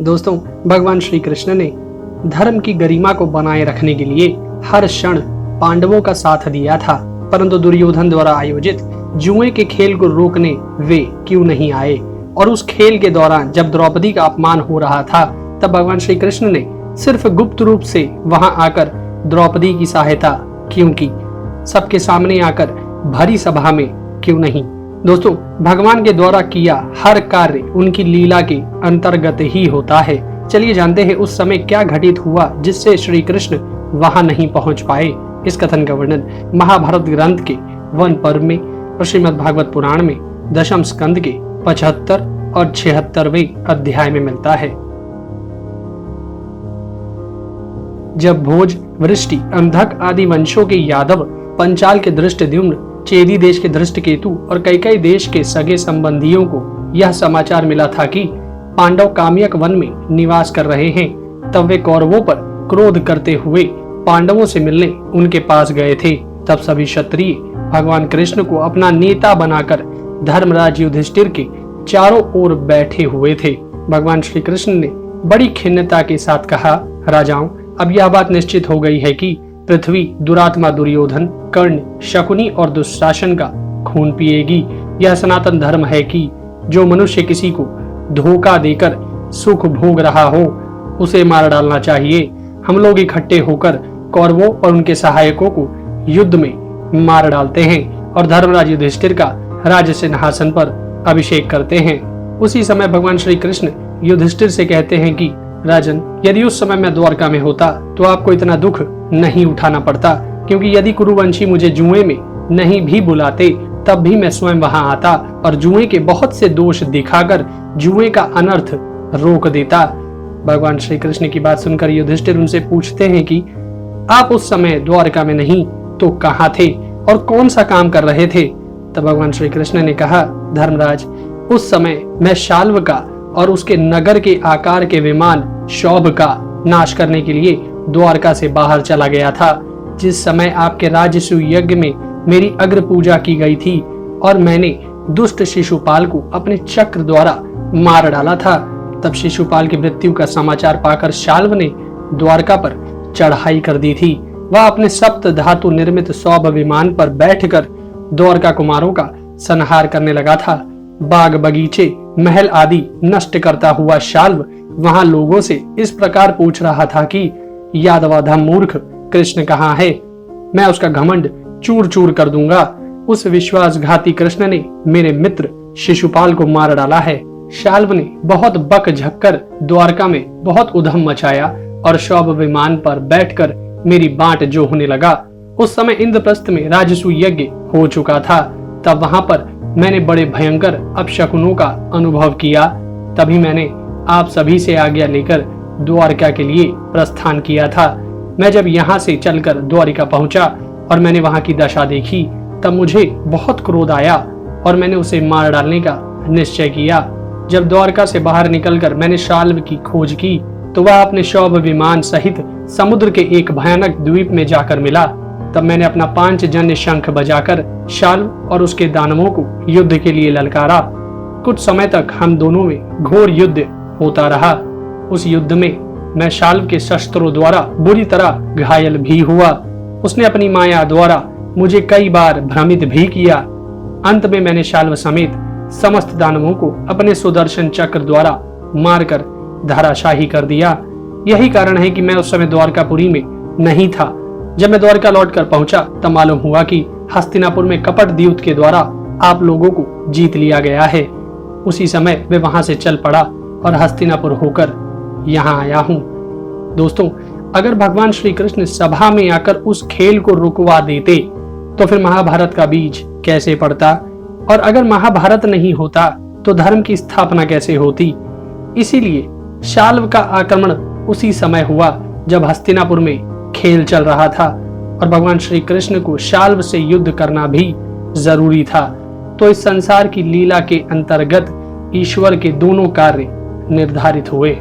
दोस्तों, भगवान श्री कृष्ण ने धर्म की गरिमा को बनाए रखने के लिए हर क्षण पांडवों का साथ दिया था, परंतु दुर्योधन द्वारा आयोजित जुए के खेल को रोकने वे क्यों नहीं आए। और उस खेल के दौरान जब द्रौपदी का अपमान हो रहा था, तब भगवान श्री कृष्ण ने सिर्फ गुप्त रूप से वहां आकर द्रौपदी की सहायता क्यों की, सबके सामने आकर भरी सभा में क्यों नहीं। दोस्तों, भगवान के द्वारा किया हर कार्य उनकी लीला के अंतर्गत ही होता है। चलिए जानते हैं उस समय क्या घटित हुआ जिससे श्री कृष्ण वहां नहीं पहुंच पाए। इस कथन का वर्णन महाभारत ग्रंथ के वन पर्व में और श्रीमद् भागवत पुराण में दशम स्कंद के 75 और 76वें अध्याय में मिलता है। जब भोज, वृष्टि, अंधक आदि वंशों के यादव, पंचाल के धृष्टद्युम्न, चेदी देश के धृष्टकेतु और कई देश के सगे संबंधियों को यह समाचार मिला था कि पांडव काम्यक वन में निवास कर रहे हैं, तब वे कौरवों पर क्रोध करते हुए पांडवों से मिलने उनके पास गए थे। तब सभी क्षत्रिय भगवान कृष्ण को अपना नेता बनाकर धर्मराज युधिष्ठिर के चारों ओर बैठे हुए थे। भगवान श्री कृष्ण ने बड़ी खिन्नता के साथ कहा, राजाओं, अब यह बात निश्चित हो गई है कि पृथ्वी दुरात्मा दुर्योधन, कर्ण, शकुनी और दुशासन का खून पिएगी। यह सनातन धर्म है कि जो मनुष्य किसी को धोखा देकर सुख भोग रहा हो उसे मार डालना चाहिए। हम लोग इकट्ठे होकर कौरवों और उनके सहायकों को युद्ध में मार डालते हैं और धर्मराज युधिष्ठिर का राज सिंहासन पर अभिषेक करते हैं। उसी समय भगवान श्री कृष्ण युधिष्ठिर से कहते हैं कि राजन, यदि उस समय मैं द्वारका में होता तो आपको इतना दुख नहीं उठाना पड़ता, क्योंकि यदि कुरुवंशी मुझे जुए में नहीं भी बुलाते तब भी मैं स्वयं वहां आता और जुए के बहुत से दोष दिखाकर जुए का अनर्थ रोक देता। भगवान श्री कृष्ण की बात सुनकर युधिष्ठिर उनसे पूछते हैं कि आप उस समय द्वारका में नहीं तो कहां थे और कौन सा काम कर रहे थे। तब भगवान श्री कृष्ण ने कहा, धर्मराज, उस समय मैं शाल्व का और उसके नगर के आकार के विमान शौभ का नाश करने के लिए द्वारका से बाहर चला गया था। जिस समय आपके राजसूय यज्ञ में मेरी अग्र पूजा की गई थी और मैंने दुष्ट शिशुपाल को अपने चक्र द्वारा मार डाला था, तब शिशुपाल की मृत्यु का समाचार पाकर शाल्व ने द्वारका पर चढ़ाई कर दी थी। वह अपने सप्त धातु निर्मित सौभ विमान पर बैठकर द्वारका कुमारों का संहार करने लगा था। बाग बगीचे, महल आदि नष्ट करता हुआ शाल्व वहां लोगों से इस प्रकार पूछ रहा था कि यादवाधम मूर्ख, कृष्ण कहाँ है? मैं उसका घमंड चूर चूर कर दूंगा। उस विश्वासघाती कृष्ण ने मेरे मित्र शिशुपाल को मार डाला है। शाल्व ने बहुत बक झक्कर द्वारका में बहुत उधम मचाया और शौभ विमान पर बैठकर मेरी बांट जो होने लगा। उस समय इंद्रप्रस्थ में राजसूय यज्ञ हो चुका था। तब वहां पर मैंने बड़े भयंकर अपशकुनों का अनुभव किया। तभी मैंने आप सभी से आज्ञा लेकर द्वारका के लिए प्रस्थान किया था। मैं जब यहाँ से चलकर द्वारिका पहुंचा और मैंने वहां की दशा देखी, तब मुझे बहुत क्रोध आया और मैंने उसे मार डालने का निश्चय किया। जब द्वारका से बाहर निकलकर मैंने शाल्व की खोज की तो वह अपने शौभ विमान सहित समुद्र के एक भयानक द्वीप में जाकर मिला। तब मैंने अपना पांचजन्य शंख बजाकर शाल्व और उसके दानवों को युद्ध के लिए ललकारा। कुछ समय तक हम दोनों में घोर युद्ध होता रहा। उस युद्ध में मैं शाल्व के शस्त्रों द्वारा बुरी तरह घायल भी हुआ। उसने अपनी माया द्वारा मुझे कई बार भ्रमित भी किया। अंत में मैंने शाल्व समेत समस्त दानवों को अपने सुदर्शन चक्र द्वारा मारकर धराशाही कर दिया। यही कारण है कि मैं उस समय द्वारकापुरी में नहीं था। जब मैं द्वारका लौटकर पहुंचा तब मालूम हुआ कि हस्तिनापुर में कपट द्यूत के द्वारा आप लोगों को जीत लिया गया है। उसी समय वे वहां से चल पड़ा और हस्तिनापुर होकर यहाँ आया हूँ। दोस्तों, अगर भगवान श्री कृष्ण सभा में आकर उस खेल को रुकवा देते तो फिर महाभारत का बीज कैसे पड़ता, और अगर महाभारत नहीं होता तो धर्म की स्थापना कैसे होती। इसीलिए शाल्व का आक्रमण उसी समय हुआ जब हस्तिनापुर में खेल चल रहा था और भगवान श्री कृष्ण को शाल्व से युद्ध करना भी जरूरी था। तो इस संसार की लीला के अंतर्गत ईश्वर के दोनों कार्य निर्धारित हुए।